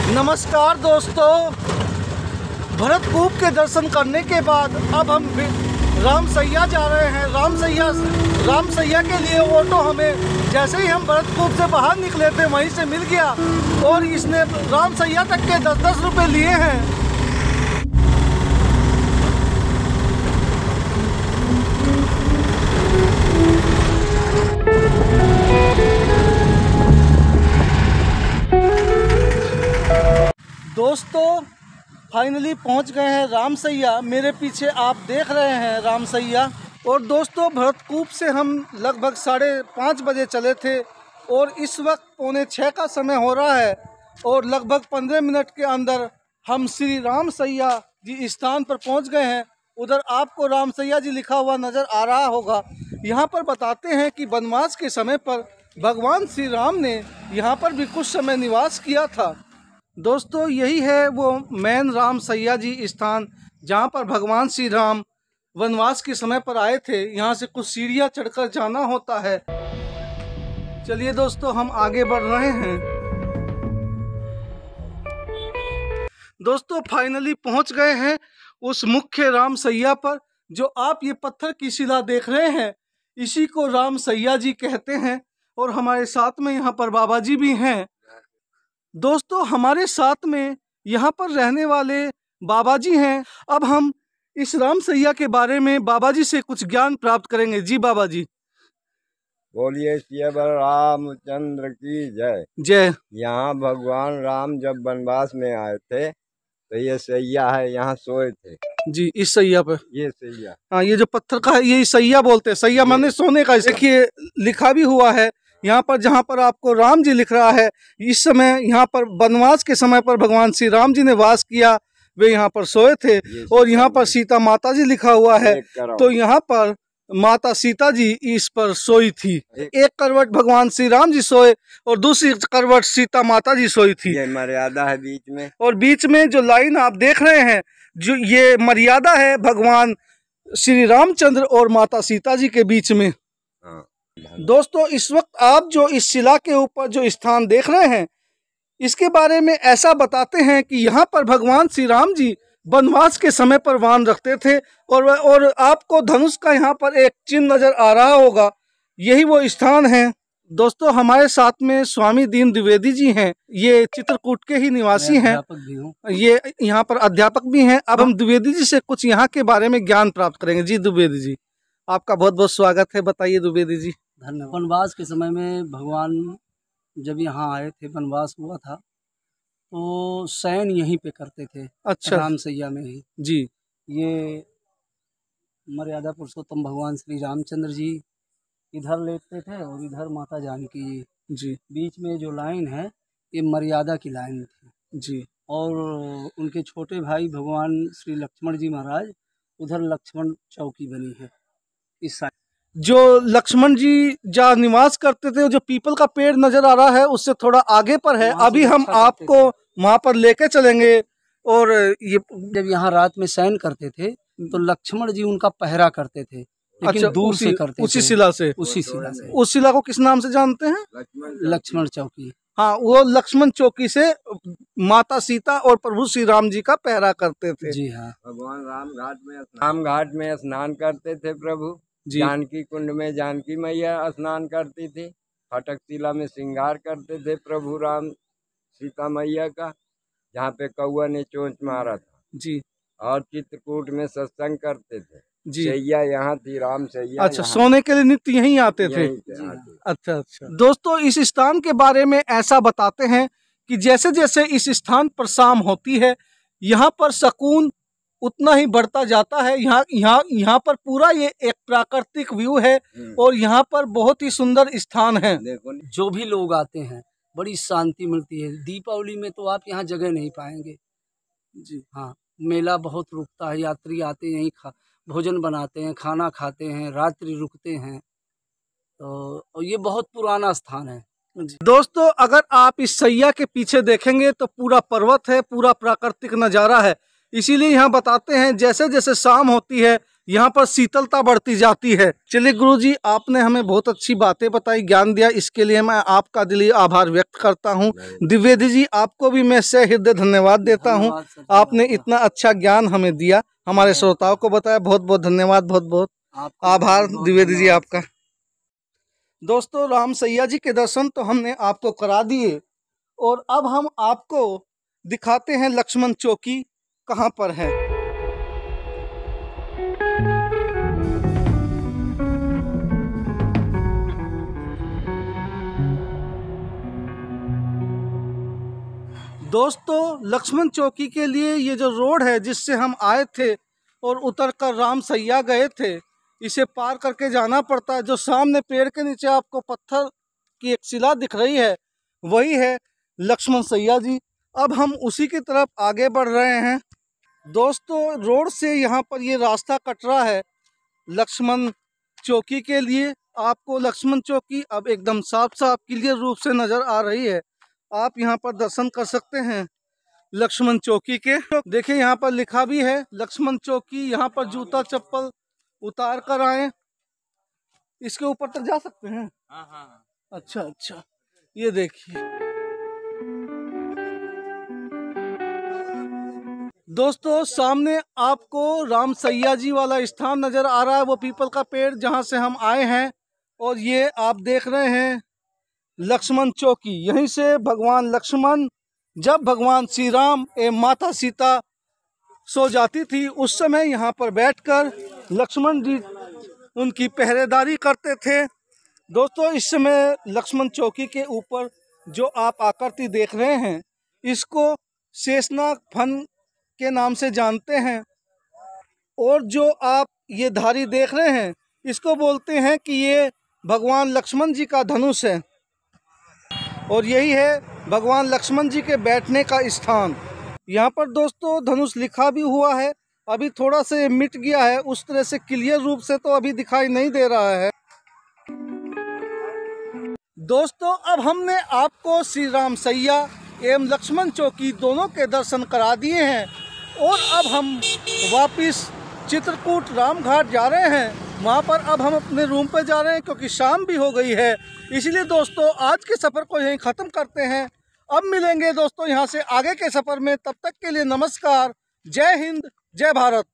नमस्कार दोस्तों, भरतकूप के दर्शन करने के बाद अब हम रामसैया जा रहे हैं। रामसैया के लिए ऑटो हमें जैसे ही हम भरतकूप से बाहर निकले थे वहीं से मिल गया और इसने रामसैया तक के 10-10 रुपये लिए हैं। दोस्तों फाइनली पहुंच गए हैं रामसैया। मेरे पीछे आप देख रहे हैं रामसैया। और दोस्तों भरतकूप से हम लगभग 5:30 बजे चले थे और इस वक्त 5:45 का समय हो रहा है और लगभग 15 मिनट के अंदर हम श्री रामसैया जी स्थान पर पहुंच गए हैं। उधर आपको रामसैया जी लिखा हुआ नज़र आ रहा होगा। यहाँ पर बताते हैं कि वनवास के समय पर भगवान श्री राम ने यहाँ पर भी कुछ समय निवास किया था। दोस्तों यही है वो मेन रामसैया जी स्थान जहाँ पर भगवान श्री राम वनवास के समय पर आए थे। यहाँ से कुछ सीढ़ियाँ चढ़कर जाना होता है। चलिए दोस्तों हम आगे बढ़ रहे हैं। दोस्तों फाइनली पहुँच गए हैं उस मुख्य रामसैया पर। जो आप ये पत्थर की शिला देख रहे हैं इसी को रामसैया जी कहते हैं। और हमारे साथ में यहाँ पर बाबा जी भी हैं। दोस्तों हमारे साथ में यहाँ पर रहने वाले बाबा जी हैं। अब हम इस रामसैया के बारे में बाबा जी से कुछ ज्ञान प्राप्त करेंगे। जी बाबा जी बोलिए श्री रामचंद्र की जय जय। यहाँ भगवान राम जब वनवास में आए थे तो ये सैया है, यहाँ सोए थे जी। इस सैया पे ये सैया, हाँ ये जो पत्थर का है ये सैया बोलते हैं। सैया माने सोने का। देखिए लिखा भी हुआ है यहाँ पर, जहाँ पर आपको राम जी लिख रहा है। इस समय यहाँ पर वनवास के समय पर भगवान श्री राम जी ने वास किया, वे यहाँ पर सोए थे। और यहाँ पर सीता माता जी लिखा हुआ है, तो यहाँ पर माता सीता जी इस पर सोई थी। एक करवट भगवान श्री राम जी सोए और दूसरी करवट सीता माता जी सोई थी। ये मर्यादा है बीच में। और बीच में जो लाइन आप देख रहे हैं जो ये मर्यादा है भगवान श्री रामचंद्र और माता सीता जी के बीच में। दोस्तों इस वक्त आप जो इस शिला के ऊपर जो स्थान देख रहे हैं इसके बारे में ऐसा बताते हैं कि यहाँ पर भगवान श्री राम जी वनवास के समय पर वान रखते थे। और आपको धनुष का यहाँ पर एक चिन्ह नजर आ रहा होगा, यही वो स्थान है। दोस्तों हमारे साथ में स्वामी दीन द्विवेदी जी हैं। ये चित्रकूट के ही निवासी हैं। ये यहाँ पर अध्यापक भी हैं। अब हम द्विवेदी जी से कुछ यहाँ के बारे में ज्ञान प्राप्त करेंगे। जी द्विवेदी जी आपका बहुत बहुत स्वागत है। बताइए द्विवेदी जी। धन्यवाद। वनवास के समय में भगवान जब यहाँ आए थे, वनवास हुआ था तो शयन यहीं पे करते थे। अच्छा। रामसैया में ही जी। ये मर्यादा पुरुषोत्तम भगवान श्री रामचंद्र जी इधर लेटते थे और इधर माता जानकी जी। बीच में जो लाइन है ये मर्यादा की लाइन थी जी। और उनके छोटे भाई भगवान श्री लक्ष्मण जी महाराज उधर लक्ष्मण चौकी बनी है इस साइड। जो लक्ष्मण जी जहाँ निवास करते थे, जो पीपल का पेड़ नजर आ रहा है उससे थोड़ा आगे पर है। अभी हम आपको वहाँ पर लेके चलेंगे। और ये जब यहाँ रात में शयन करते थे तो लक्ष्मण जी उनका पहरा करते थे, लेकिन अच्छा, दूर से करते उसी थे। शिला से। उसी शिला से। उस शिला को किस नाम से जानते हैं? लक्ष्मण चौकी। हाँ वो लक्ष्मण चौकी से माता सीता और प्रभु श्री राम जी का पहरा करते थे। जी हाँ। भगवान राम घाट में स्नान करते थे प्रभु। जानकी कुंड में जानकी मैया स्नान करती थी। फटक शिला में श्रृंगार करते थे प्रभु राम सीता मैया का, जहाँ पे कौआ ने चोंच मारा था। जी। और चित्रकूट में सत्संग करते थे। जी। सैया यहाँ थी रामसैया। अच्छा, सोने के लिए नित्य यहीं आते थे। अच्छा अच्छा। दोस्तों इस स्थान के बारे में ऐसा बताते हैं कि जैसे जैसे इस स्थान पर शाम होती है यहाँ पर सुकून उतना ही बढ़ता जाता है। यहाँ पर पूरा ये एक प्राकृतिक व्यू है और यहाँ पर बहुत ही सुंदर स्थान है। जो भी लोग आते हैं बड़ी शांति मिलती है। दीपावली में तो आप यहाँ जगह नहीं पाएंगे। जी हाँ, मेला बहुत रुकता है। यात्री आते हैं, यहीं भोजन बनाते हैं, खाना खाते हैं, रात्रि रुकते हैं। तो ये बहुत पुराना स्थान है। दोस्तों अगर आप इस सैया के पीछे देखेंगे तो पूरा पर्वत है, पूरा प्राकृतिक नज़ारा है। इसीलिए यहाँ बताते हैं जैसे जैसे शाम होती है यहाँ पर शीतलता बढ़ती जाती है। चलिए गुरुजी, आपने हमें बहुत अच्छी बातें बताई, ज्ञान दिया, इसके लिए मैं आपका दिली आभार व्यक्त करता हूँ। द्विवेदी जी, आपको भी मैं से हृदय धन्यवाद देता हूँ। आपने इतना अच्छा ज्ञान हमें दिया, हमारे श्रोताओं को बताया। बहुत बहुत धन्यवाद, बहुत बहुत आभार द्विवेदी जी आपका। दोस्तों, राम सैया जी के दर्शन तो हमने आपको करा दिए और अब हम आपको दिखाते हैं लक्ष्मण चौकी कहाँ पर है। दोस्तों, लक्ष्मण चौकी के लिए ये जो रोड है जिससे हम आए थे और उतरकर राम सैया गए थे, इसे पार करके जाना पड़ता है। जो सामने पेड़ के नीचे आपको पत्थर की एक शिला दिख रही है, वही है लक्ष्मण सैया जी। अब हम उसी की तरफ आगे बढ़ रहे हैं। दोस्तों, रोड से यहाँ पर ये रास्ता कट रहा है लक्ष्मण चौकी के लिए। आपको लक्ष्मण चौकी अब एकदम साफ साफ क्लियर रूप से नज़र आ रही है। आप यहाँ पर दर्शन कर सकते हैं लक्ष्मण चौकी के। देखिए, यहाँ पर लिखा भी है लक्ष्मण चौकी। यहाँ पर जूता चप्पल उतार कर आए। इसके ऊपर तक जा सकते हैं। हाँ। अच्छा, ये देखिए दोस्तों, सामने आपको राम सैया जी वाला स्थान नजर आ रहा है, वो पीपल का पेड़ जहाँ से हम आए हैं। और ये आप देख रहे हैं लक्ष्मण चौकी। यहीं से भगवान लक्ष्मण, जब भगवान श्री राम एवं माता सीता सो जाती थी, उस समय यहाँ पर बैठकर लक्ष्मण जी उनकी पहरेदारी करते थे। दोस्तों, इस समय लक्ष्मण चौकी के ऊपर जो आप आकृति देख रहे हैं, इसको शेषनाग फन के नाम से जानते हैं। और जो आप ये धारी देख रहे हैं, इसको बोलते हैं कि ये भगवान लक्ष्मण जी का धनुष है और यही है भगवान लक्ष्मण जी के बैठने का स्थान। यहाँ पर दोस्तों धनुष लिखा भी हुआ है। अभी थोड़ा सा ये मिट गया है, उस तरह से क्लियर रूप से तो अभी दिखाई नहीं दे रहा है। दोस्तों, अब हमने आपको श्री राम सैया एवं लक्ष्मण चौकी दोनों के दर्शन करा दिए हैं और अब हम वापिस चित्रकूट रामघाट जा रहे हैं। वहाँ पर अब हम अपने रूम पे जा रहे हैं क्योंकि शाम भी हो गई है। इसलिए दोस्तों, आज के सफ़र को यहीं ख़त्म करते हैं। अब मिलेंगे दोस्तों यहाँ से आगे के सफ़र में। तब तक के लिए नमस्कार। जय हिंद, जय भारत।